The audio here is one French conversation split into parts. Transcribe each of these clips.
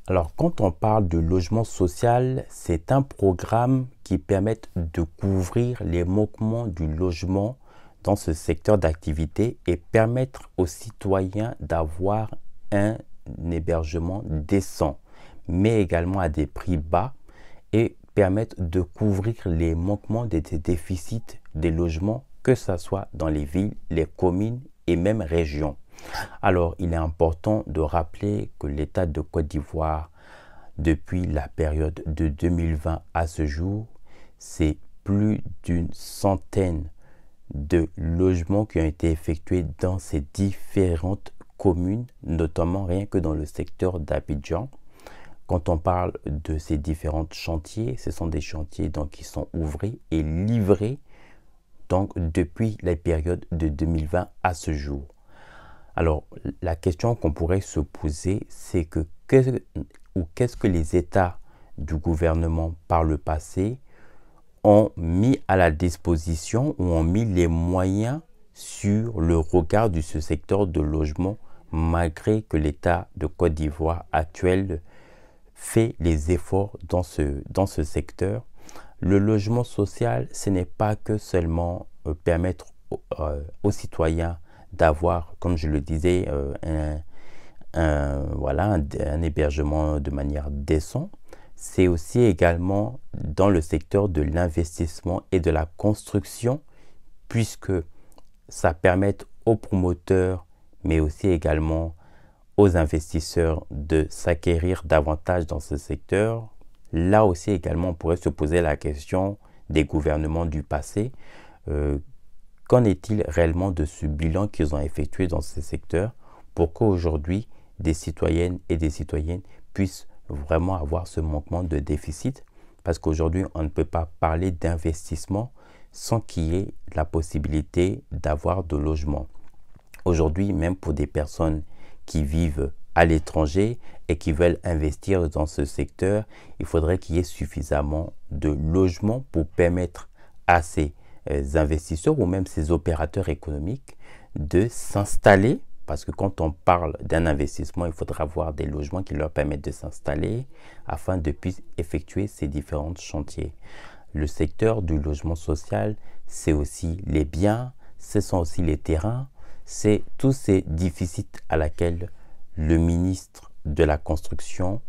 Alors, quand on parle de logement social, c'est un programme qui permet de couvrir les manquements du logement dans ce secteur d'activité et permettre aux citoyens d'avoir un hébergement décent, mais également à des prix bas et permettre de couvrir les manquements des déficits des logements, que ce soit dans les villes, les communes et même régions. Alors, il est important de rappeler que l'État de Côte d'Ivoire, depuis la période de 2020 à ce jour, c'est plus d'une centaine de logements qui ont été effectués dans ces différentes communes, notamment rien que dans le secteur d'Abidjan. Quand on parle de ces différents chantiers, ce sont des chantiers donc, qui sont ouverts et livrés donc, depuis la période de 2020 à ce jour. Alors, la question qu'on pourrait se poser, c'est que qu'est-ce que les États du gouvernement par le passé ont mis à la disposition ou ont mis les moyens sur le regard de ce secteur de logement, malgré que l'État de Côte d'Ivoire actuel fait les efforts dans ce secteur. Le logement social, ce n'est pas que seulement permettre aux citoyens d'avoir, comme je le disais, un hébergement de manière décente. C'est aussi également dans le secteur de l'investissement et de la construction, puisque ça permet aux promoteurs, mais aussi également aux investisseurs de s'acquérir davantage dans ce secteur. Là aussi également, on pourrait se poser la question des gouvernements du passé. Qu'en est-il réellement de ce bilan qu'ils ont effectué dans ce secteur pour qu'aujourd'hui, des citoyennes et des citoyens puissent vraiment avoir ce manquement de déficit? Parce qu'aujourd'hui, on ne peut pas parler d'investissement sans qu'il y ait la possibilité d'avoir de logement. Aujourd'hui, même pour des personnes qui vivent à l'étranger et qui veulent investir dans ce secteur, il faudrait qu'il y ait suffisamment de logements pour permettre à ces investisseurs ou même ces opérateurs économiques de s'installer, parce que quand on parle d'un investissement, il faudra avoir des logements qui leur permettent de s'installer afin de pouvoir effectuer ces différents chantiers. Le secteur du logement social, c'est aussi les biens, ce sont aussi les terrains, c'est tous ces déficits à laquelle le ministre de la Construction,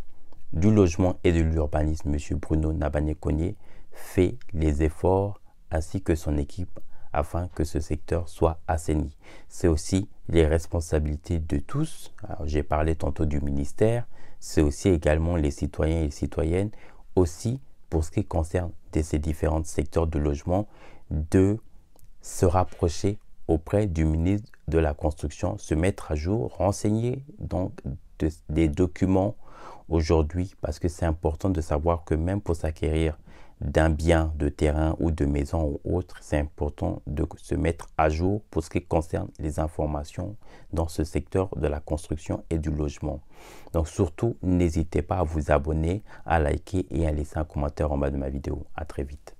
du Logement et de l'Urbanisme, M. Bruno Nabane-Koné, fait les efforts ainsi que son équipe afin que ce secteur soit assaini. C'est aussi les responsabilités de tous. J'ai parlé tantôt du ministère, c'est aussi également les citoyens et les citoyennes, aussi pour ce qui concerne ces différents secteurs de logement, de se rapprocher auprès du ministre de la Construction, se mettre à jour, renseigner donc des documents aujourd'hui, parce que c'est important de savoir que même pour s'acquérir d'un bien de terrain ou de maison ou autre, c'est important de se mettre à jour pour ce qui concerne les informations dans ce secteur de la construction et du logement. Donc surtout, n'hésitez pas à vous abonner, à liker et à laisser un commentaire en bas de ma vidéo. À très vite.